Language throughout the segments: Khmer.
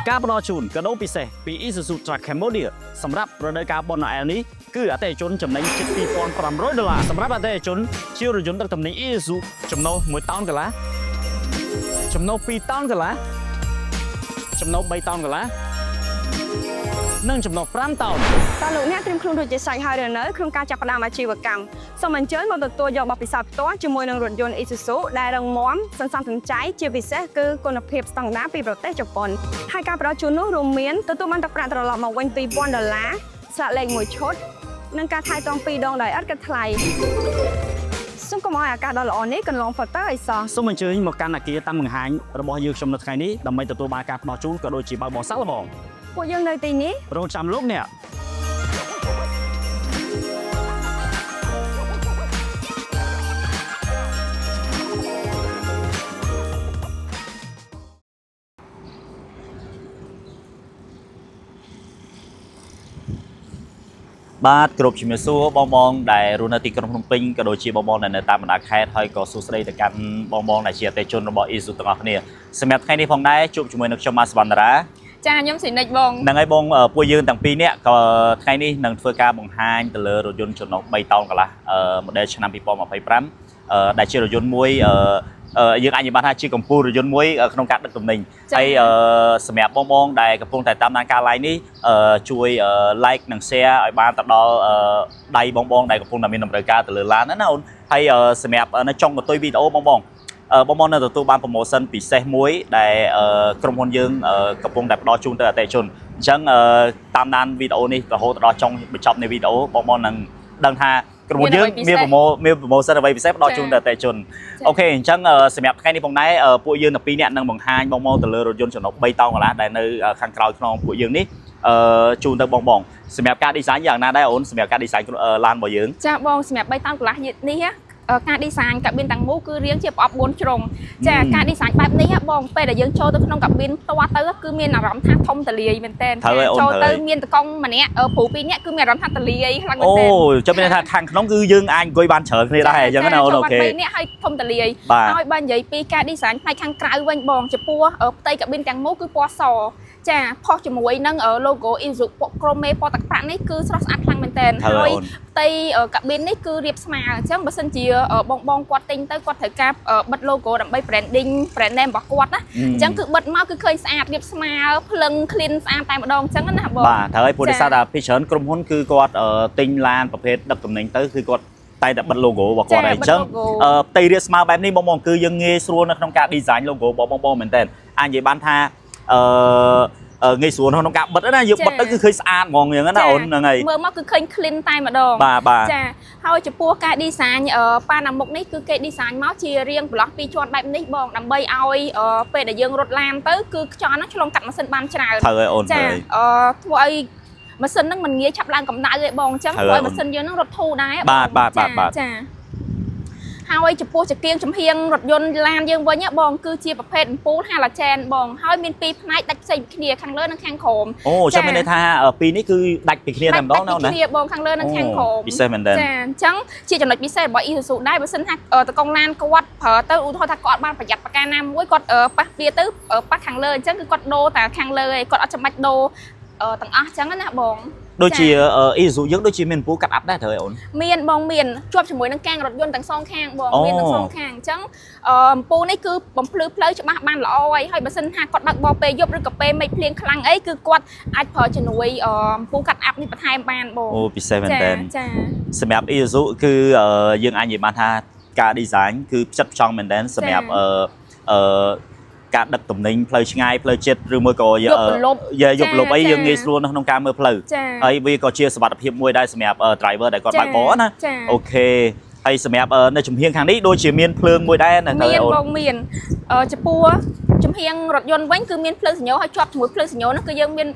ការផ្ដល់ជូនកាដូពិសេសពី Isuzu Truck Cambodia សម្រាប់រដូវកាលបុណ្យណូអែលនេះគឺអតិថិជនចំណេញជិត$2,500សម្រាប់អតិថិជនជារថយន្តដឹកទំនិញ Isuzu ចំណូល1តោនកន្លះចំណូល2តោនកន្លះចំណូល3តោនកន្លះនិងចំណុះ5តោនតើលោកអ្នកត្រៀមខ្លួនរួចជាស្រេចហើយឬនៅក្នុងការចាប់ផ្ដើមអាជីវកម្មសូមអញ្ជើញមកទទួលយកបទពិសោធន៍ផ្ទាល់ជាមួយនឹងរថយន្ត Isuzu ដែលរឹងមាំសន្សំសំចៃជាពិសេសគឺគុណភាពស្តង់ដារពីប្រទេសជប៉ុនហើយការផ្ដល់ជូននោះរួមមានទទួលបានទឹកប្រាក់ត្រឡប់មកវិញ$2,000ស្លាកលេខ1ឈុតនិងការថែទាំ2ដងដោយឥតគិតថ្លៃសូមកុំឲ្យឱកាសដ៏ល្អនេះកន្លងផុតទៅឲ្យសោះសូមអញ្ជើញមកកាន់អគារតាមបង្ហាញរបស់យើងខ្ញុំនៅថ្ងៃនេះដើម្បីទទួលបានការផ្ដល់ជូនក៏ដូចជាបើកបរសាក់ល្បងពួកយើងនៅទីនេះរងចាំលោកអ្នកបាទគ្រប់ជំរាបសួរបងដែលរស់នៅទីក្រុងភ្នំពេញក៏ដូចជាបងដែលនៅតាមបណ្ដាខេត្តហើយក៏សួស្ដីទៅកាន់បងដែលជាអតិថិជនរបស់ Isuzu ទាំងអស់គ្នាសម្រាប់ថ្ងៃនេះផងដែរជួបជាមួយនឹងខ្ញុំម៉ាសវណ្ណរាចាខ្ញុំស៊ីនិចបងហ្នឹងហើយបងពួកយើងទាំងពីរនាក់ក៏ថ្ងៃនេះនឹងធ្វើការបង្ហាញទៅលើរថយន្តចំណុះ3តោនកន្លះmodel ឆ្នាំ2025ដែលជារថយន្តមួយយើងអាចនិយាយបានថាជាកម្ពុជារថយន្តមួយក្នុងការដឹកទំនិញហើយសម្រាប់បងដែលកំពុងតែតាមដានការ live នេះជួយ like និង share ឲ្យបានទៅដល់ដៃបងដែលកំពុងតែមានតម្រូវការទៅលើឡានណាអូនហើយសម្រាប់នៅចុងបន្ទុយវីដេអូបងនៅទទួលបាន promotion ពិសេសមួយដែលក្រុមហ៊ុនយើងកំពុងតែផ្ដល់ជូនទៅអតិថិជនអញ្ចឹងតាមដានវីដេអូនេះរហូតដល់ចុងបញ្ចប់នៃវីដេអូបងនឹងដឹងថាក្រុមហ៊ុនយើងមាន promotion អ្វីពិសេសផ្ដល់ជូនទៅអតិថិជនអូខេអញ្ចឹងសម្រាប់ថ្ងៃនេះផងដែរពួកយើងទាំងពីរនាក់នឹងបង្ហាញបងទៅលើរថយន្តចំណុះ3តោនកន្លះដែលនៅខាងក្រោយខ្នងពួកយើងនេះជូនទៅបងសម្រាប់ការ design យ៉ាងណាដែរអូនសម្រាប់ការ design ឡានរបស់យើងចាបងសម្រាប់3តោនកន្លះនេះការ design កាប៊ីនទាំងមូលគឺរាងជាប្រអប់4ជ្រុងចាការ design បែបនេះបងពេលដែលយើងចូលទៅក្នុងកាប៊ីនផ្ទាល់ទៅគឺមានអារម្មណ៍ថាធំទលាយមែនតើចូលទៅមានតកង់ម្នាក់ព្រោះ2នាក់គឺមានអារម្មណ៍ថាទលាយខ្លាំងមែនតើអូចាំមានថាខាងក្នុងគឺយើងអាចអង្គុយបានច្រើនគ្នាដែរអញ្ចឹងណាអូនអូខេ2នាក់ឲ្យធំទលាយហើយបើនិយាយពីការ design ផ្នែកខាងក្រៅវិញបងចំពោះផ្ទៃកាប៊ីនទាំងមូលគឺពណ៌សចាផុសជាមួយនឹង logo Isuzu ក្រមមេពណ៌ទឹកប្រាក់នេះគឺស្រស់ស្អាតខ្លាំងមែនតើហើយផ្ទៃកាប៊ីននេះគឺរាបស្មើអញ្ចឹងបើសិនជាបងគាត់ទិញទៅគាត់ត្រូវការបិទ logo ដើម្បី branding brand name របស់គាត់ណាអញ្ចឹងគឺបិទមកគឺឃើញស្អាតរាបស្មើភ្លឹង clean ស្អាតតែម្ដងអញ្ចឹងណាបងបាទត្រូវហើយព្រោះដោយសារតែពីច្រើនក្រុមហ៊ុនគឺគាត់ទិញឡានប្រភេទដឹកទំនិញទៅគឺគាត់តែបិទ logo របស់គាត់ហើយអញ្ចឹងផ្ទៃរាបស្មើបែបនេះបងគឺយើងងាយស្រួលនៅក្នុងការ design logo របស់បងមែនតើអាចនិយាយបានថាងាយស្រួលក្នុងការបិទណាយើងបិទទៅគឺឃើញស្អាតហ្មងយ៉ាងណាអូនហ្នឹងហើយមើលមកគឺឃើញ clean តែម្ដងបាទចាហើយចំពោះការ design ប៉ាណាមុខនេះគឺគេ design មកជារាងប្លោះ2ជាន់បែបនេះបងដើម្បីឲ្យពេលដែលយើងរត់ឡានទៅគឺខ្យល់ហ្នឹងឆ្លងកាត់ម៉ាស៊ីនបានច្រើនត្រូវហើយអូនចាធ្វើឲ្យម៉ាស៊ីនហ្នឹងមិនងាយឆាប់ឡើងកម្ដៅទេបងអញ្ចឹងធ្វើឲ្យម៉ាស៊ីនយើងហ្នឹងរត់ធូរដែរបាទចាហើយចំពោះចង្គៀងចំហៀងរថយន្តឡានយើងវិញបងគឺជាប្រភេទអំពូល halogen បងហើយមាន2ផ្នែកដាច់ផ្សេងពីគ្នាខាងលើនិងខាងក្រោមអូចាំមានន័យថាពីរនេះគឺដាច់ពីគ្នាតែម្ដងណាណាគ្នាបងខាងលើនិងខាងក្រោមពិសេសមែនតើចាអញ្ចឹងជាចំណុចពិសេសរបស់ Isuzu ដែរបើសិនថាតកងឡានគាត់ប្រើទៅឧទាហរណ៍ថាគាត់បានប្រយ័ត្នប្រការណាមួយគាត់ប៉ះវាទៅប៉ះខាងលើអញ្ចឹងគឺគាត់ដូរតែខាងលើឯងគាត់អត់ចាំបាច់ដូរទាំងអស់អញ្ចឹងណាបងដូចជា Isuzu យើងដូចជាមានអំពូលកាត់អាប់ដែរត្រូវអីអូនមានបងមានជាប់ជាមួយនឹងកាំងរថយន្តទាំងសងខាងបងមានទាំងសងខាងអញ្ចឹងអំពូលនេះគឺបំភ្លឺផ្លូវច្បាស់បានល្អហើយបើសិនថាគាត់បើកបរពេលយប់ឬក៏ពេលមេឃភ្លៀងខ្លាំងអីគឺគាត់អាចប្រើជំនួយអំពូលកាត់អាប់នេះបន្ថែមបានបងអូពិសេសមែនតើចាសម្រាប់ Isuzu គឺយើងអាចនិយាយបានថាការ design គឺផ្ចិតផ្ចង់មែនតើសម្រាប់ការដឹកទំនិញផ្លូវឆ្ងាយផ្លូវចិត្តឬមួយក៏យប់លប់អីយើងងាយស្រួលនៅក្នុងការមើលផ្លូវហើយវាក៏ជាសុវត្ថិភាពមួយដែរសម្រាប់ driver ដែលគាត់បើកបរណាអូខេហើយសម្រាប់នៅចំហៀងខាងនេះដូចជាមានភ្លើងមួយដែរណាមានបងមានចំពោះចំហៀងរថយន្តវិញគឺមានភ្លើងសញ្ញោហើយជាប់ជាមួយភ្លើងសញ្ញោនោះគឺយើងមាន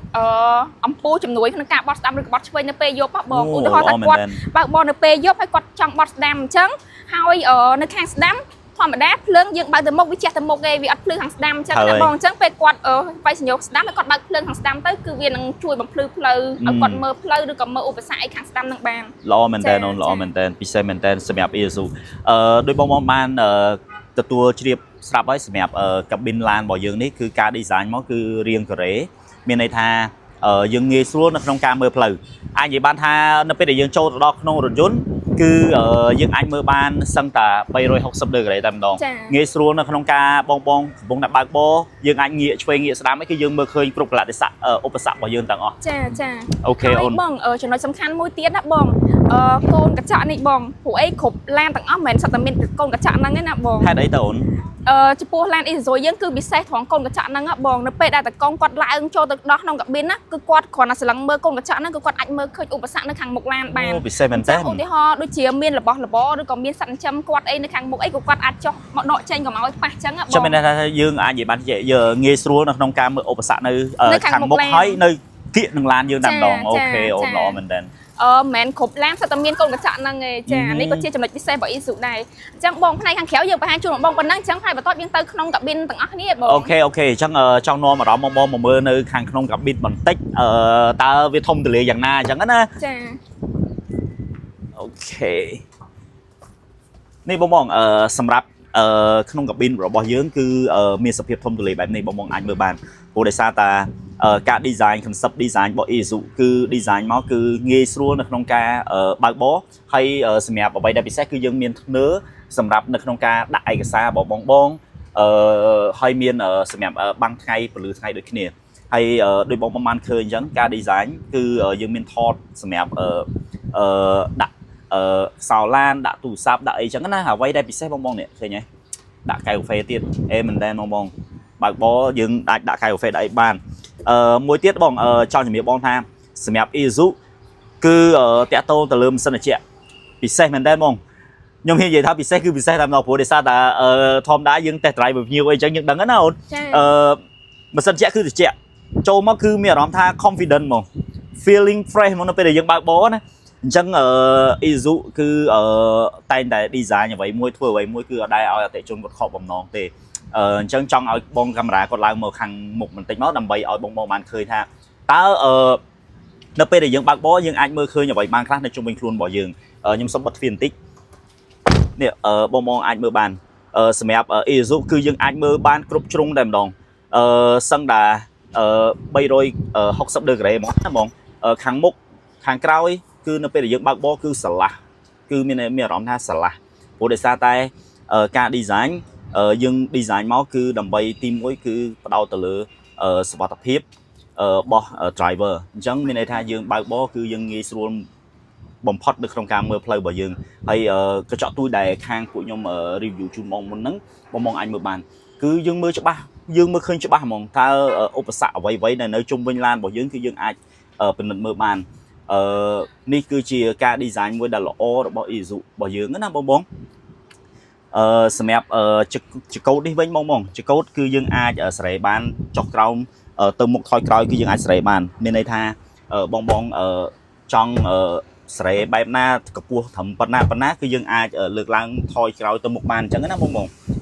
អំពូលជំនួយក្នុងការបត់ស្ដាំឬក៏បត់ឆ្វេងនៅពេលយប់បងឧទាហរណ៍ថាគាត់បើកបរនៅពេលយប់ហើយគាត់ចង់បត់ស្ដាំអញ្ចឹងហើយនៅខាងស្ដាំធម្មតាភ្លើងយើងបើកទៅមុខវាជះទៅមុខឯងវាអត់ភ្លឺខាងស្ដាំអញ្ចឹងណាបងអញ្ចឹងពេលគាត់វាយសញ្ញោស្ដាំហើយគាត់បើកភ្លើងខាងស្ដាំទៅគឺវានឹងជួយបំភ្លឺផ្លូវឲ្យគាត់មើលផ្លូវឬក៏មើលឧបសគ្គអីខាងស្ដាំនឹងបានល្អមែនតើអូនល្អមែនតើពិសេសមែនតើសម្រាប់ Isuzu ដោយបងបាន ตัวเชียบสลับไว้สมับกับบินลานบ่อยังนี่คือการดีไซน์มันคือเรียงกระเรมีในทายังเงยส่วนในโครงการเมื่อเพลย์อันยี่บ้านทาในเป็นยังโจทย์ดอกนงรถยนต์คือยังอันเมื่อบ้านสังตาไปโรย60 เดือนอะไรตามดองเงยส่วนในโครงการบงดับบางโบยังอันเงยช่วยเงยสนามไม่คือยังเมื่อเคยกรุบหลัดสะอุปสรรคบ่อยังต่างอ๋อโอเคโอนบองจนเราสำคัญมวยเตี้ยนะบองโกนกระจานี่บองผู้ไอ้ขบแลนต่างอ๋อเหมือนสัตว์มินโกนกระจานั่งไงนะบองแค่ไหนต่อนจะปูแลนอีโซยังคือบิเศษของโกนกระจานั่งอ่ะบองนับเป็ดแต่กองกอดลายโจตดอกน้องกับบินนะคือกอดขอนัสลังเมื่อโกนกระจานั่งคือกอดอัดเมื่อเคยอุปสรรคในขังหมกแลนบานบิเศษมันเต้นอุทิศด้วยเชียร์เมียนหรือบอหรือก็เมียนสั่นชำกอดไอ้ในขังหมกไอ้ก็กอดอัดจ่อเหมาะเนาะเชนกับเอาไอ้ปะจังอ่ะบองจะเป็นอะไรยังอันยี่บ้านเยอะเงยส่วนในโครงการเมื่ออุปสรรคในขังหมกให้ในเกี่ย1 ล้านยังตามดองโอเคโอนล้อมันเด่นแมนขบแรงสัตว์เมียนโกนกระจานั่งไงจ้านี่ก็เชี่ยจำเลยพิเศษบอกอีสุได้จังบองภายในขังเขียวยังไปหาจุดบองปนนั่งจังไฟบะต้อยยังเติมขนมกับบินต่างอันนี้บองโอเคจังจังนอนมาเรามองมาเมื่อในขังขนมกับบินบันติ๊กตาวิทมตัวเลี้ยอย่างน่าจังนั้นนะจ้าโอเคนี่บองสำหรับขนมกับบินเราบอกเยอะคือมีสเปียบทมตัวเลี้ยแบบนี้บองอันเมื่อบานโปรเดซ่าตาการดีไซน์คอนเซ็ปต์ดีไซน์บอกอีสุคือดีไซน์มันคือเงยส่วนในโครงการบางบ่ให้สมัยบอกไปได้พิเศษคือยังมีเนื้อสำหรับในโครงการได้เอกสารบอกบองให้มีสมัยบางไงหรือไงโดยขี้เนี่ยให้โดยบองประมาณเคยยังการดีไซน์คือยังมีทอดสมัยดักสาวล้านดักตู้ซับดักไอ้จังนั้นหาไว้ได้พิเศษบองเนี่ยเคยไงดักไก่กาแฟเตี้ยมันได้บองบางบ่ยังดักไก่กาแฟได้บ้านมวยtiếtบองcho những miếng bong thamสมัยอีซุคือเตะโตตะลืมสนับเชียพิเศษมันได้บองยังเห็นยังท่าพิเศษคือพิเศษทำเราผู้เดชาแต่ทอมได้ยังแต่ไตรแบบnhiềuไอ้จังยังดังนั้นเอามันสนับเชียคือเชียโจมันคือมีอารมณ์ท่า confident มอง feeling fresh มันเป็นอย่างบางบ่นะจังอีซุคือแต่แต่ดีไซน์อย่างไว้มวยทั่วไว้มวยคือได้เอาแต่จนกดขอบบอมน้องเตะจังจังเอาบองกำราก็ลายมือขังหมกมันติดmáu ដើម្បីឲ្យបងបានឃើញថាតើនៅពេលដែលយើងបើកបោយើងអាចមើលឃើញអ្វីបានខ្លះនៅជុំវិញខ្លួនរបស់យើងខ្ញុំសុំបិទទ្វារបន្តិចនេះបងអាចមើលបានសម្រាប់ ESU គឺយើងអាចមើលបានគ្រប់ជ្រុងតែម្ដងសឹងតែ360 ដឺក្រេហ្មងណាបងខាងមុខខាងក្រោយគឺនៅពេលដែលយើងបើកបោគឺស្រឡះគឺមានអារម្មណ៍ថាស្រឡះព្រោះដោយសារតែការ design យើង design មកគឺដើម្បីទី1គឺផ្ដោតទៅលើសុវត្ថិភាពរបស់ driver អញ្ចឹងមានន័យថាយើងបើកបរគឺយើងងាយស្រួលបំផុតនៅក្នុងការមើលផ្លូវរបស់យើងហើយកញ្ចក់ទូចដែលខាងពួកខ្ញុំ review ជូនបងមុនហ្នឹងបងអាចមើលបានគឺយើងមើលច្បាស់យើងមើលឃើញច្បាស់ហ្មងតើឧបសគ្គអ្វីៗនៅជុំវិញឡានរបស់យើងគឺយើងអាចពិនិត្យមើលបាននេះគឺជាការ design មួយដែលល្អរបស់ Isuzu របស់យើងណាបងសម្រាប់ចកោតនេះវិញបងចកោតគឺយើងអាចសេរីបានចុះក្រោមទៅមុខថយក្រោយគឺយើងអាចសេរីបានមានន័យថាបងចង់សេរីបែបណាកម្ពស់ត្រឹមប៉ុណ្ណាគឺយើងអាចលើកឡើងថយក្រោយទៅមុខបានអញ្ចឹងណាបង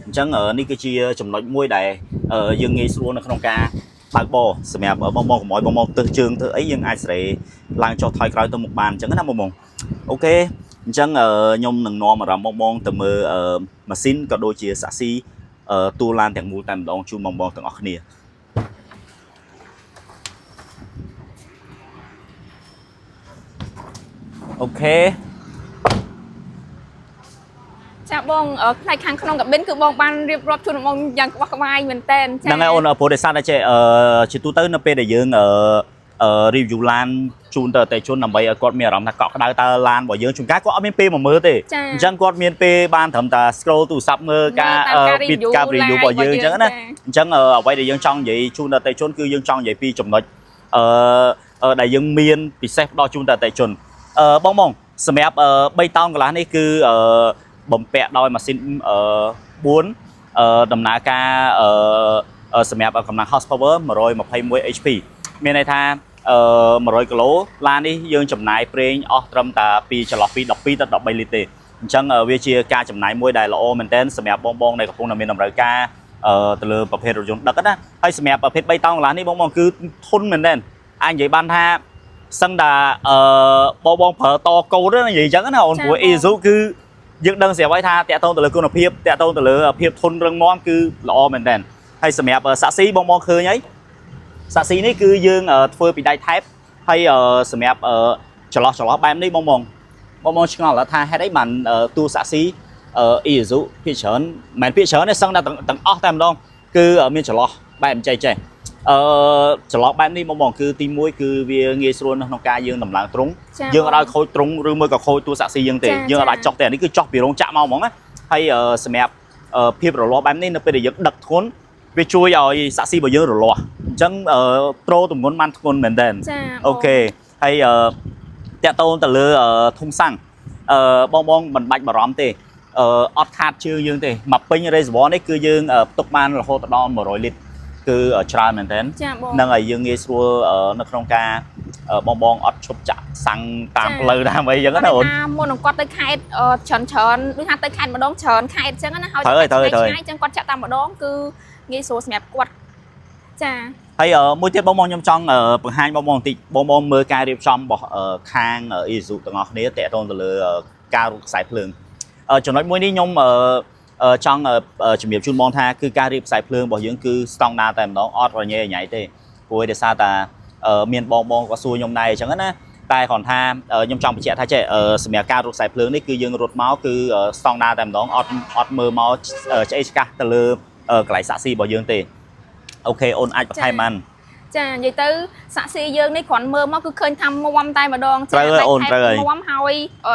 អញ្ចឹងនេះគឺជាចំណុចមួយដែលយើងងាយស្រួលនៅក្នុងការបើកបរសម្រាប់បងកុំឲ្យបងទើសជើងធ្វើអីយើងអាចសេរីឡើងចុះថយក្រោយទៅមុខបានអញ្ចឹងណាបងអូខេអញ្ចឹងខ្ញុំនឹងនាំអារម្មណ៍បងទៅមើលម៉ាស៊ីនក៏ដូចជាសាក់ស៊ីទូឡានទាំងមូលតែម្ដងជូនបងទាំងអស់គ្នាអូខេចាបងផ្នែកខាងក្នុងកាប៊ិនគឺបងបានរៀបរាប់ជូនបងយ៉ាងក្បោះក្បាយមែនតើហ្នឹងហើយអូនប្រូដេសាតែជាទូទៅនៅពេលដែលយើង review ឡានជូនទៅតែជូនដើម្បីឲ្យគាត់មានអារម្មណ៍ថាកក់ក្ដៅតើឡានរបស់យើងជួនកាលគាត់អត់មានពេលមកមើលទេអញ្ចឹងគាត់មានពេលបានត្រឹមតែ scroll ទូរស័ព្ទមើលការreview របស់យើងអញ្ចឹងណាអញ្ចឹងអ្វីដែលយើងចង់និយាយជូនដល់តែជូនគឺយើងចង់និយាយពីចំណុចដែលយើងមានពិសេសផ្ដល់ជូនដល់តែជូនបងសម្រាប់3តោនកន្លះនេះគឺបំពាក់ដោយម៉ាស៊ីន4ដំណើរការសម្រាប់កម្លាំង horsepower 121 HP មានន័យថា100 គីឡូឡាននេះយើងចំណាយប្រេងអស់ត្រឹមតែពីចន្លោះពី12ទៅ13លីត្រទេអញ្ចឹងវាជាការចំណាយមួយដែលល្អមែនទែនសម្រាប់បងដែលកំពុងតែមានតម្រូវការទៅលើប្រភេទរថយន្តដឹកណាហើយសម្រាប់ប្រភេទ3តោនកន្លះនេះបងគឺធន់មែនទែនអាចនិយាយបានថាសឹងតែបងប្រើតកូដនិយាយអញ្ចឹងណាអូនព្រោះ Isuzu គឺ យើងដឹងស្រាប់ហើយថាតាក់ទងទៅលើគុណភាពតាក់ទងទៅលើភាពធន់រឹងមាំគឺល្អមែនតើហើយសម្រាប់សាក់ស៊ីបងឃើញហើយសាក់ស៊ីនេះគឺយើងធ្វើពីដៃថែបហើយសម្រាប់ចន្លោះបែបនេះបងឆ្ងល់ថាហេតុអីបានតួសាក់ស៊ីIsuzu ភាគច្រើនមិនភាគច្រើនទេសឹងតែទាំងអស់តែម្ដងគឺមានចន្លោះបែបអញ្ចេះចេះចន្លោះបែបនេះបងគឺទី1គឺវាងាយស្រួលនៅក្នុងការយើងដំឡើងទ្រុងយើងអត់ឲ្យខូចទ្រុងឬមួយក៏ខូចតួសាក់ស៊ីយើងទេយើងអត់អាចចុះទេអានេះគឺចុះពីរោងចក្រមកហ្មងណាហើយសម្រាប់ភាពរលាស់បែបនេះនៅពេលដែលយើងដឹកធ្ងន់វាជួយឲ្យសាក់ស៊ីរបស់យើងរលាស់អញ្ចឹងត្រូលទម្ងន់បានធ្ងន់មែនតើអូខេហើយតាក់ទងទៅលើធុងសាំងបងមិនបាច់បារម្ភទេអត់ខាតជើងយើងទេមកពេញ reservoir នេះគឺយើងផ្ទុកបានរហូតដល់100លីត្រគឺច្រើនមែនតើហ្នឹងហើយយើងងាយស្រួលនៅក្នុងការបងអត់ឈប់ចាក់សាំងតាមផ្លូវតាមអីចឹងណាអូនមុនគាត់ទៅខេត្តច្រើនដូចថាទៅខេត្តម្ដងច្រើនខេត្តចឹងណាហើយឆ្ងាយចឹងគាត់ចាក់តាមម្ដងគឺងាយស្រួលសម្រាប់គាត់ចាហើយមួយទៀតបងខ្ញុំចង់បង្ហាញបងបន្តិចបងមើលការរៀបចំរបស់ខាង Isuzu ទាំងអស់គ្នាតេតងទៅលើការរូតខ្សែភ្លើងចំណុចមួយនេះខ្ញុំចង់ជំរាបជូនបងថាគឺការរៀបខ្សែភ្លើងរបស់យើងគឺស្តង់ដារតែម្ដងអត់រញ៉េរញ៉ៃទេព្រោះដោយសារតែមានបងក៏សួរខ្ញុំដែរអញ្ចឹងណាតែគ្រាន់ថាខ្ញុំចង់បញ្ជាក់ថាចេះសម្រាប់ការរត់ខ្សែភ្លើងនេះគឺយើងរត់មកគឺស្តង់ដារតែម្ដងអត់មើលមកឆ្អេឆ្កាស់ទៅលើកន្លែងសាក់ស៊ីរបស់យើងទេអូខេអូនអាចបន្ថែមបានចានិយាយទៅសាក់ស៊ីយើងនេះគ្រាន់មើលមកគឺឃើញថាមុំតែម្ដងចាអូនត្រូវហើយមុំហើយ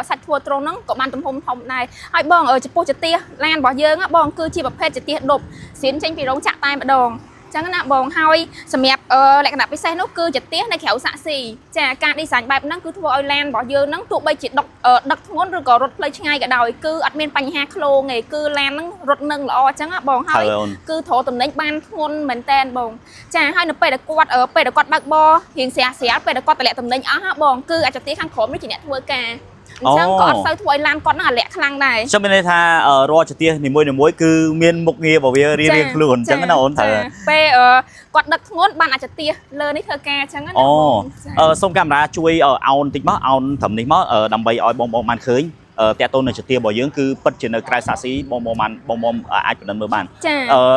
សាច់ធ្វើត្រង់ហ្នឹងក៏បានទំហំធំដែរហើយបងចំពោះចទាឡានរបស់យើងបងគឺជាប្រភេទចទាដប់ស្រៀនចេញពីរោងចក្រតែម្ដងចឹងណាបងហើយសម្រាប់លក្ខណៈពិសេសនោះគឺចទានៅក្រៅសាក់ស៊ីចាការ design បែបហ្នឹងគឺធ្វើឲ្យឡានរបស់យើងហ្នឹងទោះបីជាដឹកធ្ងន់ឬក៏រត់ផ្លូវឆ្ងាយក៏ដោយគឺអត់មានបញ្ហាក្លោងទេគឺឡានហ្នឹងរត់នឹងល្អចឹងណាបងហើយគឺត្រទំនិញបានធ្ងន់មែនតែនបងចាហើយនៅពេលដែលគាត់បើកបររៀងស្រាលពេលដែលគាត់តម្លាក់ទំនិញអស់បងគឺអាចចទាខាងក្រោមនេះជាអ្នកធ្វើការអញ្ចឹងក៏អត់សូវធ្វើឲ្យឡានគាត់ហ្នឹងអាលាក់ខ្លាំងដែរខ្ញុំមានន័យថារាល់ចទានីមួយគឺមានមុខងាររបស់វារៀងខ្លួនអញ្ចឹងណាអូនត្រូវពេលគាត់ដឹកធ្ងន់បានអាចទាលើនេះធ្វើការអញ្ចឹងណាសូមកាមេរ៉ាជួយអោនបន្តិចមកអោនត្រឹមនេះមកដើម្បីឲ្យបងបានឃើញតាក់ទងនឹងចទារបស់យើងគឺពិតជានៅក្រៅសាក់ស៊ីបងអាចបណ្ដឹងមើលបាន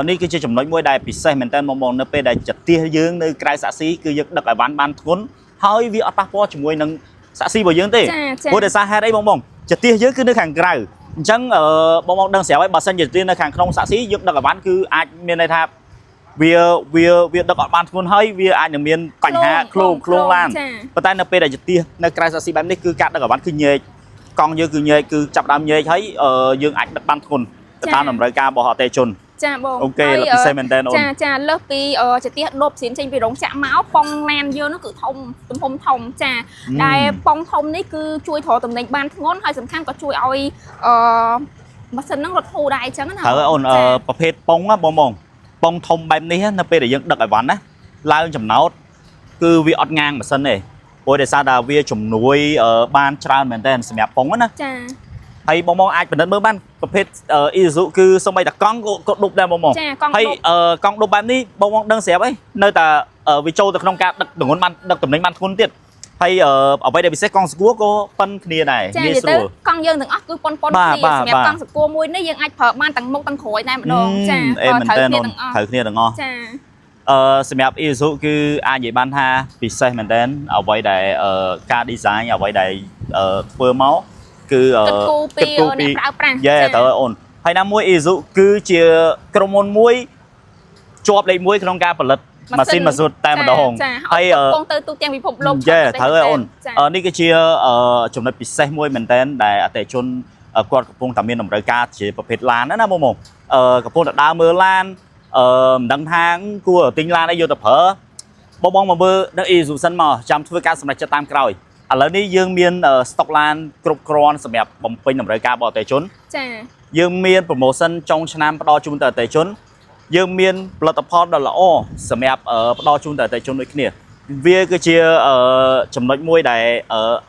នេះគឺជាចំណុចមួយដែលពិសេសមែនតើបងនៅពេលដែលចទាយើងនៅក្រៅសាក់ស៊ីគឺយើងដឹកឲ្យបានធ្ងន់ហើយវាអត់ប៉ះពាល់ជាមួយនឹងសាក់ស៊ីរបស់យើងទេព្រោះដោយសារហេតុអីបងចទាយើងគឺនៅខាងក្រៅអញ្ចឹងបងដឹងស្រាប់ហើយបើសិនជាចទានៅខាងក្នុងសាក់ស៊ីយើងដឹកឲ្យបានគឺអាចមានន័យថាវាដឹកអត់បានធ្ងន់ហើយវាអាចនឹងមានបញ្ហាឃ្លោងឡានប៉ុន្តែនៅពេលដែលចទានៅក្រៅសាក់ស៊ីបែបនេះគឺការដឹកឲ្យបានគឺញែកកង់យើងគឺញែកគឺចាប់ដើមញែកហើយយើងអាចដឹកបានធ្ងន់ទៅតាមតម្រូវការរបស់អតិថិជនចាបងអូខេពិសេសមែនតើអូនចាលើសពីចទាដប់ស្រៀនចេញពីរោងចក្រមកប៉ុងឡានយើងនោះគឺទំហំធំចាដែលប៉ុងធំនេះគឺជួយត្រទំនិញបានធ្ងន់ហើយសំខាន់ក៏ជួយឲ្យម៉ាស៊ីនហ្នឹងរត់ធូរដែរអញ្ចឹងណាហើយអូនប្រភេទប៉ុងបងប៉ុងធំបែបនេះនៅពេលដែលយើងដឹកឲ្យវ៉ាន់ណាឡើងចំណោតគឺវាអត់ងាងម៉ាស៊ីនទេព្រោះដោយសារតែវាជំនួយបានច្រើនមែនតើសម្រាប់ប៉ុងណាចាហើយបងអាចពិនិត្យមើលបានប្រភេទ Isuzu គឺសូម្បីតែកង់ក៏ដប់ដែរបងហើយកង់ដប់បែបនេះបងដឹងស្រាប់ហើយនៅតែវាចូលទៅក្នុងការដឹកទម្ងន់បានដឹកទំនិញបានធ្ងន់ទៀតហើយអ្វីដែលពិសេសកង់ស្គួរក៏ប៉ុនគ្នាដែរងាយស្រួលកង់យើងទាំងអស់គឺប៉ុនគ្នាសម្រាប់កង់ស្គួរមួយនេះយើងអាចប្រើបានទាំងមុខទាំងក្រោយតែម្ដងចាត្រូវគ្នាទាំងអស់ចាសម្រាប់ Isuzu គឺអាចនិយាយបានថាពិសេសមែនតើអ្វីដែលការ design អ្វីដែលធ្វើមកគឺគិតគូរពីអ្នកប្រើប្រាស់ត្រូវអូនហើយណាមួយ Isuzu គឺជាក្រុមហ៊ុនមួយជាប់លេខ1ក្នុងការផលិតម៉ាស៊ីនម៉ាស៊ូតតែម្ដងហើយកំពុងទៅទូទាំងពិភពលោកត្រូវអូននេះគឺជាចំណុចពិសេសមួយមែនតើដែលអតិថិជនគាត់កំពុងតែមានតម្រូវការជាប្រភេទឡានណាបងកំពុងតែដើរមើលឡានមិនដឹងថាគួរទិញឡានអីយកទៅប្រើបងមកមើលនៅ Isuzu សិនមកចាំធ្វើការសម្រេចចិត្តតាមក្រោយឥឡូវនេះយើងមានស្តុកឡានគ្រប់គ្រាន់សម្រាប់បំពេញតម្រូវការរបស់អតិថិជនចាយើងមាន promotion ចុងឆ្នាំផ្ដល់ជូនទៅអតិថិជនយើងមានផលិតផលដ៏ល្អសម្រាប់ផ្ដល់ជូនទៅអតិថិជនដូចគ្នាវាគឺជាចំណុចមួយដែល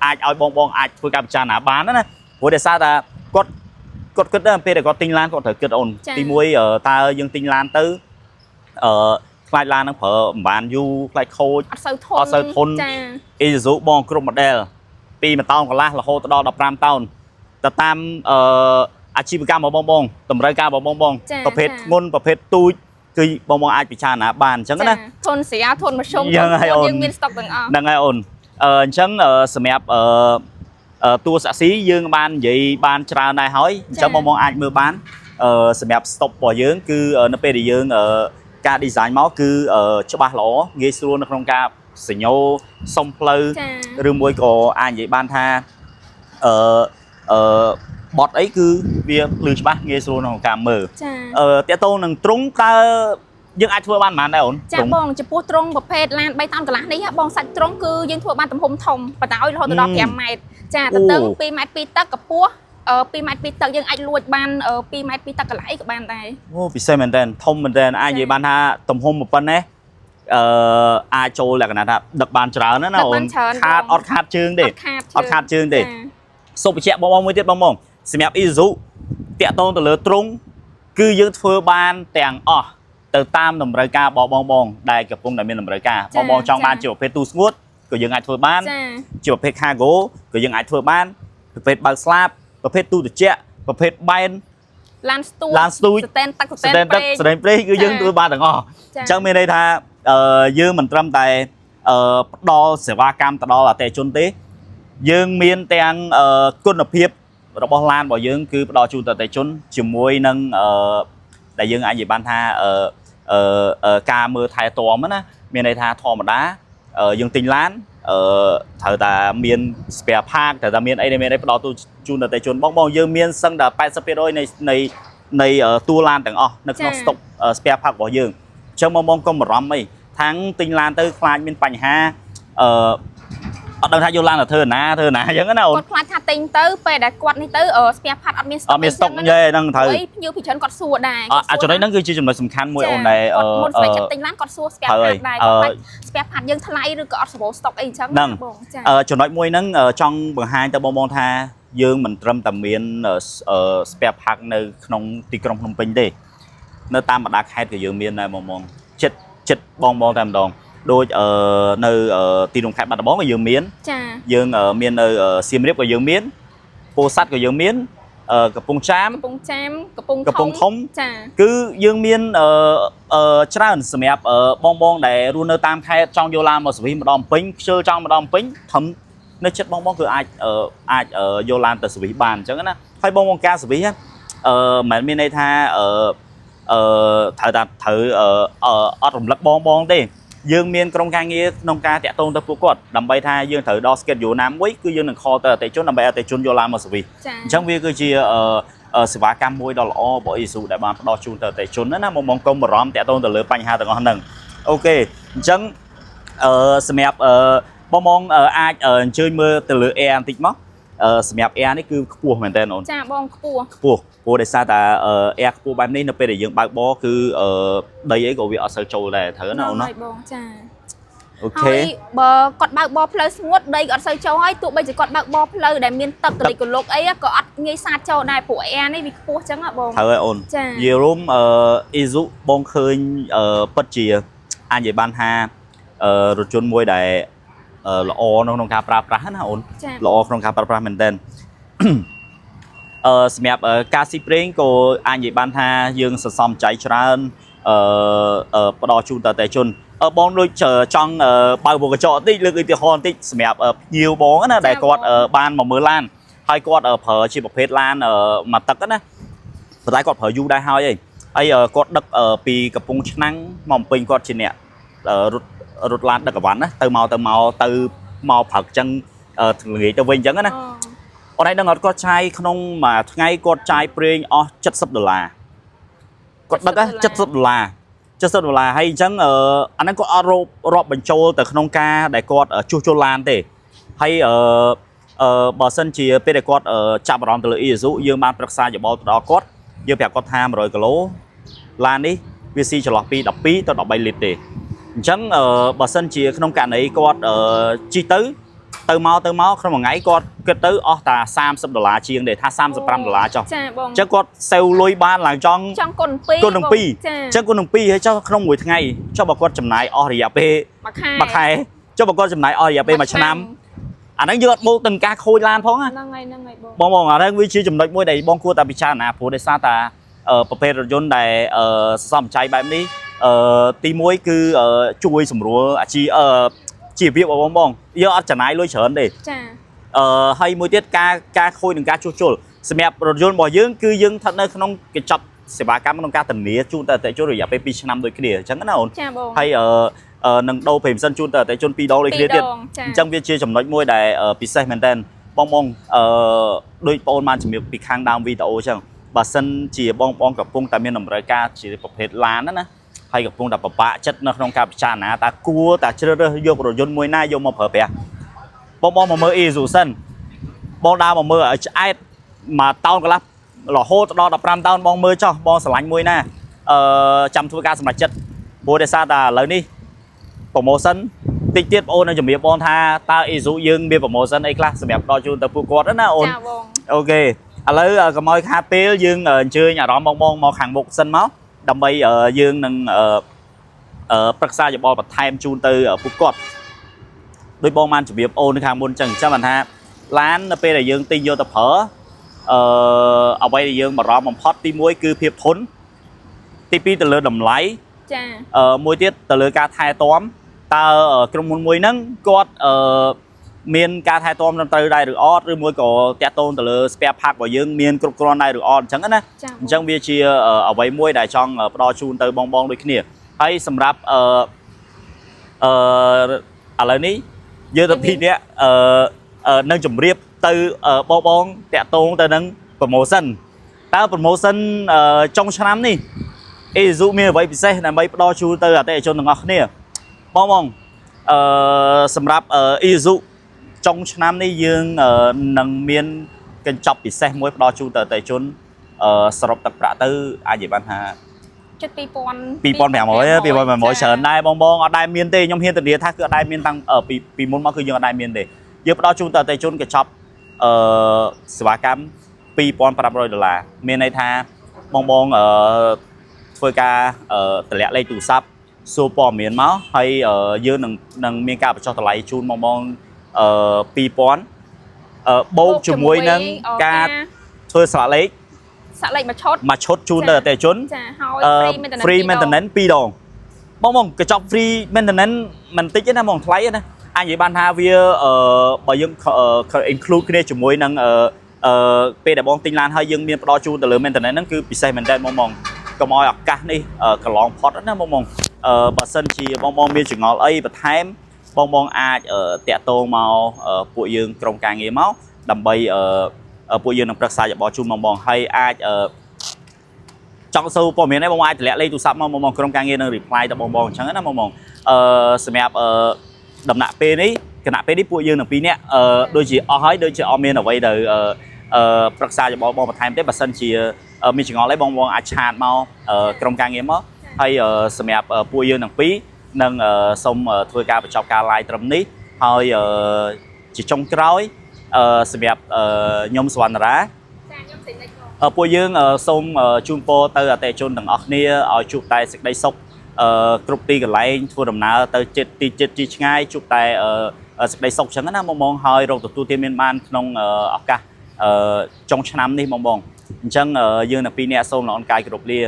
អាចឲ្យបងអាចធ្វើការពិចារណាបានណាព្រោះដោយសារតែគាត់គិតដល់ពេលដែលគាត់ទិញឡានគាត់ត្រូវគិតអូនទី1តើយើងទិញឡានទៅខ្លាចឡាននឹងប្រើមិនបានយូរខ្លាចខូចអត់សូវធន់Isuzu បងគ្រប់ model ពី1តោនកន្លះរហូតដល់15តោន ទៅតាមអាជីវកម្មរបស់បងតម្រូវការរបស់បងប្រភេទធ្ងន់ប្រភេទទូចគឺបងអាចពិចារណាបានអញ្ចឹងណាធនស្រាធនមធ្យមយើងមានស្តុកទាំងអស់ហ្នឹងហើយអូនអញ្ចឹងសម្រាប់តួសាក់ស៊ីយើងបាននិយាយបានច្រើនដែរហើយអញ្ចឹងបងអាចមើលបានសម្រាប់ stop របស់យើងគឺនៅពេលដែលយើងការ design មកគឺច្បាស់ល្អងាយស្រួលនៅក្នុងការសញ្ញោសុំផ្លូវឬមួយក៏អាចនិយាយបានថាបត់អីគឺវាភ្លឺច្បាស់ងាយស្រួលក្នុងការមើលតើតោនឹងទ្រុងតើយើងអាចធ្វើបានប៉ុន្មានដែរអូនចាបងចំពោះទ្រុងប្រភេទឡាន3តោនកន្លះនេះបងសាច់ទ្រុងគឺយើងធ្វើបានទំហំធំបណ្ដោយរហូតដល់5ម៉ែត្រចាទទឹង2ម៉ែត្រ2តឹកកម្ពស់2ម៉ែត្រ2តឹកយើងអាចលួចបាន2ម៉ែត្រ2តឹកកន្លះអីក៏បានដែរអូពិសេសមែនតើធំមែនតើអាចនិយាយបានថាទំហំប៉ុណ្ណេះអាចចូលលក្ខណៈថាដឹកបានច្រើនណាអូនខាតអត់ខាតជើងទេអត់ខាតជើងទេសុខបញ្ជាក់បងមួយទៀតបងសម្រាប់ Isuzu តាក់ទងទៅលើទ្រុងគឺយើងធ្វើបានទាំងអស់ទៅតាមតម្រូវការបងដែលកំពុងតែមានតម្រូវការបងចង់បានជាប្រភេទទូស្ងួតក៏យើងអាចធ្វើបានជាប្រភេទ cargo ក៏យើងអាចធ្វើបានប្រភេទបើកស្លាបប្រភេទទូត្រជាក់ប្រភេទបែនឡានស្ទូចស្តែនទឹកស្តែនព្រេងគឺយើងធ្វើបានទាំងអស់អញ្ចឹងមានន័យថាយើងមិនត្រឹមតែផ្ដល់សេវាកម្មទៅដល់អតិថិជនទេយើងមានទាំងគុណភាពរបស់ឡានរបស់យើងគឺផ្ដល់ជូនទៅអតិថិជនជាមួយនឹងដែលយើងអាចនិយាយបានថាការមើលថែទាំណាមានន័យថាធម្មតាយើងទិញឡានត្រូវតែមាន spare part ត្រូវតែមានអីផ្ដល់ជូនទៅអតិថិជនបងយើងមានសឹងតែ 80% នៃតួឡានទាំងអស់នៅក្នុង stock spare part របស់យើងអញ្ចឹងបងកុំបារម្ភអីថាំងទិញឡានទៅខ្លាចមានបញ្ហាអត់ដឹងថាយកឡានទៅធ្វើណាអញ្ចឹងណាអូនគាត់ខ្លាចថាទិញទៅពេលដែលគាត់នេះទៅ spare part អត់មាន stock យេហ្នឹងត្រូវភ្ញៀវពីច្រើនគាត់សួរដែរចំណុចហ្នឹងគឺជាចំណុចសំខាន់មួយអូនដែលមុនស្វែងចិត្តទិញឡានគាត់សួរ spare part ដែរគាត់ spare part យើងថ្លៃឬក៏អត់សម្បូរ stock អីអញ្ចឹងបងចំណុចមួយហ្នឹងចង់បង្ហាញទៅបងថាយើងមិនត្រឹមតែមាន spare part នៅក្នុងទីក្រុងភ្នំពេញទេនៅតាមបណ្ដាខេត្តក៏យើងមានដែរបងចិត្តបងតែម្ដងដូចនៅទីក្រុងខេត្តបាត់ដំបងក៏យើងមានចាយើងមាននៅសៀមរាបក៏យើងមានពោធិ៍សាត់ក៏យើងមានកំពង់ចាមកំពង់ធំចាគឺយើងមានច្រើនសម្រាប់បងដែលរស់នៅតាមខេត្តចង់យកឡានមកservisម្ដងពេញខ្ជិលចង់ម្ដងពេញធំនៅចិត្តបងគឺអាចយកឡានទៅservisបានអញ្ចឹងណាហើយបងការ servis មិនមានន័យថាត្រូវអត់រំលឹកបងទេយើងមានក្រុមការងារក្នុងការតាក់ទងទៅពួកគាត់ដើម្បីថាយើងត្រូវដល់ schedule ណាមួយគឺយើងនឹង call ទៅអតិថិជនដើម្បីអតិថិជនយកឡានមក service អញ្ចឹងវាគឺជាសេវាកម្មមួយដ៏ល្អរបស់ Isuzu ដែលបានផ្ដល់ជូនទៅអតិថិជនណាបងកុំបារម្ភតាក់ទងទៅលើបញ្ហាទាំងអស់ហ្នឹងអូខេអញ្ចឹងសម្រាប់បងអាចអញ្ជើញមើលទៅលើ air បន្តិចមកសម្រាប់ air នេះគឺខ្ពស់មែនតើអូនចាបងខ្ពស់ព្រោះដោយសារតែ air ខ្ពស់បែបនេះនៅពេលដែលយើងបើកបរគឺដីអីក៏វាអត់សូវចូលដែរត្រូវណាអូនណាបងចាអូខេហើយបើគាត់បើកបរផ្លូវស្ងួតដីក៏អត់សូវចូលហើយទោះបីជាគាត់បើកបរផ្លូវដែលមានទឹកកលិចកលុកអីក៏អត់ងាយសាចចូលដែរព្រោះ air នេះវាខ្ពស់អញ្ចឹងបងត្រូវហើយអូនយេរូមIsuzuបងឃើញពិតជាអាចនិយាយបានថារថយន្តមួយដែលល្អក្នុងការប្រើប្រាស់ណាអូនល្អក្នុងការប្រើប្រាស់មែនទែនសម្រាប់ការស៊ីប្រេងក៏អាចនិយាយបានថាយើងសន្សំចៃច្រើនផ្ដល់ជូនទៅអតិថិជនបងដូចចង់បើកកញ្ចក់បន្តិចលើកឧទាហរណ៍បន្តិចសម្រាប់ភ្ញៀវបងណាដែលគាត់បានមកមើលឡានហើយគាត់ប្រើជាប្រភេទឡានមកទឹកណាប៉ុន្តែគាត់ប្រើយូរដែរហើយគាត់ដឹកពីកំពង់ឆ្នាំងមកពេញគាត់ជាអ្នករត់ឡានដឹកអវ៉ាន់ណាទៅមកព្រឹកអញ្ចឹងល្ងាចទៅវិញអញ្ចឹងណាអត់ឯងដឹងគាត់ចាយក្នុងមួយថ្ងៃគាត់ចាយប្រេងអស់$70គាត់ដឹក$70ហើយអញ្ចឹងអាហ្នឹងគាត់អត់រាប់បញ្ចូលទៅក្នុងការដែលគាត់ជួសជុលឡានទេហើយបើសិនជាពេលដែលគាត់ចាប់អារម្មណ៍ទៅលើ Isuzu យើងបានប្រឹក្សាយោបល់ទៅដល់គាត់យើងប្រាប់គាត់ថា100គីឡូឡាននេះវាស៊ីចន្លោះពី12ទៅ13លីត្រទេអញ្ចឹងបើសិនជាក្នុងករណីគាត់ជិះទៅមកក្នុងមួយថ្ងៃគាត់គិតទៅអស់តែ$30ជាងទេថា$35ចុះចាបងអញ្ចឹងគាត់សេវលុយបានឡើងចង់គុណ2អញ្ចឹងគុណ2ហើយចុះក្នុងមួយថ្ងៃចុះបើគាត់ចំណាយអស់រយៈពេលមួយខែចុះបើគាត់ចំណាយអស់រយៈពេលមួយឆ្នាំ អាហ្នឹងយើងអត់បូកទាំងការខូចឡានផងណា ហ្នឹងហើយបង បងអាហ្នឹងវាជាចំណុចមួយដែលបងគួរតែពិចារណាព្រោះដោយសារតាប្រភេទរថយន្តដែលសំចៃបែបនេះទី1គឺជួយសម្រួលអាជីវភាពរបស់បងយើងអត់ចំណាយលុយច្រើនទេ ចា ហើយមួយទៀតការខូចនិងការជួសជុលសម្រាប់រថយន្តរបស់យើងគឺយើងស្ថិតនៅក្នុងកញ្ចប់សេវាកម្មក្នុងការធានាជូនទៅអតិថិជនរយៈពេល2ឆ្នាំដូចគ្នាអញ្ចឹងណាអូន ចាបង ហើយនឹងដូរប្រេមសិនជូនទៅអតិថិជន2ដងដូចគ្នាទៀតអញ្ចឹងវាជាចំណុចមួយដែលពិសេសមែនតើបងដូចបងបានជំរាបពីខាងដើមវីដេអូអញ្ចឹងបើសិនជាបងកំពុងតែមានតម្រូវការជាប្រភេទឡានណាហើយកំពុងតែពិបាកចិត្តនៅក្នុងការពិចារណាតើគួរតែជ្រើសរើសយករថយន្តមួយណាយកមកប្រើប្រាស់បងមកមើល Isuzu សិនបងដើរមកមើលឲ្យឆ្អែតមួយតោនកន្លះរហូតដល់15តោនបងមើលចោះបងស្រឡាញ់មួយណាចាំធ្វើការសម្រេចចិត្តព្រោះដោយសារតែឥឡូវនេះប្រូម៉ូសិនតិចទៀតបងអូននឹងជំរាបបងថាតើ Isuzu យើងមានប្រូម៉ូសិនអីខ្លះសម្រាប់ដល់ជូនទៅពួកគាត់ណាអូន ចាបង អូខេឥឡូវកុំឲ្យខាតពេលយើងអញ្ជើញអារម្មណ៍បងមកខាងមុខសិនមកដើម្បីយើងនឹងប្រឹក្សាយោបល់បន្ថែមជូនទៅពួកគាត់ដោយបងបានជម្រាបអូននៅខាងមុនចឹងចាំបានថាឡាននៅពេលដែលយើងទិញយកទៅប្រើអ្វីដែលយើងបារម្ភបំផុតទី1គឺភាពធន់ទី2ទៅលើតម្លៃ ចា មួយទៀតទៅលើការថែទាំតើក្រុមហ៊ុនមួយហ្នឹងគាត់មានការថែទាំត្រឹមត្រូវដែរឬអត់ឬមួយក៏តាក់ទងទៅលើ spare part របស់យើងមានគ្រប់គ្រាន់ដែរឬអត់អញ្ចឹងណាអញ្ចឹងវាជាអ្វីមួយដែលចង់ផ្ដល់ជូនទៅបងដូចគ្នាហើយសម្រាប់ឥឡូវនេះយើងទៅពីអ្នកនឹងជម្រាបទៅបងតាក់ទងទៅនឹង promotion តើ promotion ចុងឆ្នាំនេះ Isuzu មានអ្វីពិសេសដើម្បីផ្ដល់ជូនទៅអតិថិជនទាំងអស់គ្នាបងសម្រាប់ Isuzu ចុងឆ្នាំនេះយើងនឹងមានកញ្ចប់ពិសេសមួយផ្ដល់ជូនទៅអតិថិជនសរុបទឹកប្រាក់ទៅអាចនិយាយបានថា ចិត្ត 2500ច្រើនដែរបងអត់ដែលមានទេខ្ញុំហ៊ានធានាថាគឺអត់ដែលមានតាំងពីមុនមកគឺយើងអត់ដែលមានទេយើងផ្ដល់ជូនទៅអតិថិជនកញ្ចប់សេវាកម្ម$2500មានន័យថាបងធ្វើការតម្លាក់លេខទូរស័ព្ទសួរព័ត៌មានមកហើយយើងនឹងមានការបញ្ចុះតម្លៃជូនបង2000បូកជាមួយនឹងការធ្វើស្លាកលេខមួយឈុតជូនទៅអតិថិជន ចាហើយ free maintenance 2ដងបងកញ្ចប់ free maintenance មិនតិចទេណាបងថ្លៃទេណាអាចនិយាយបានថាវាបើយើង include គ្នាជាមួយនឹងពេលដែលបងទិញឡានហើយយើងមានផ្ដល់ជូនទៅលើ maintenance ហ្នឹងគឺពិសេសមែនតើបងកុំឲ្យឱកាសនេះកន្លងផុតណាបងបើសិនជាបងមានចងល់អីបន្ថែមបងអាចតាក់ទងមកពួកយើងក្រុមការងារមកដើម្បីពួកយើងនឹងប្រឹក្សាយោបល់ជូនបងហើយអាចចង់សួរព័ត៌មានឯងបងអាចតម្លាក់លេខទូរស័ព្ទមកបងក្រុមការងារនឹង reply ទៅបងអញ្ចឹងណាបងសម្រាប់ដំណាក់ពេលនេះគណៈពេលនេះពួកយើងនឹង2នាក់ដូចជាអស់ហើយដូចជាអត់មានអ្វីទៅប្រឹក្សាយោបល់បងបន្ថែមទេបើសិនជាមានចងល់អីបងអាចឆាតមកក្រុមការងារមកហើយសម្រាប់ពួកយើងទាំងពីរនឹងសូមធ្វើការបញ្ចប់ការ live ត្រឹមនេះហើយជាចុងក្រោយសម្រាប់ខ្ញុំសវណ្ណរា ចាខ្ញុំសេនិចបង ពួកយើងសូមជូនពរទៅអតិថិជនទាំងអស់គ្នាឲ្យជួបតែសេចក្តីសុខគ្រប់ទីកន្លែងធ្វើដំណើរទៅចិត្តទីចិត្តទីឆ្ងាយជួបតែសេចក្តីសុខអញ្ចឹងណាបងហើយរកទទួលទានមានបានក្នុងឱកាសចុងឆ្នាំនេះបងអញ្ចឹងយើងទាំងពីរនាក់សូមល្អកាយគ្រប់លា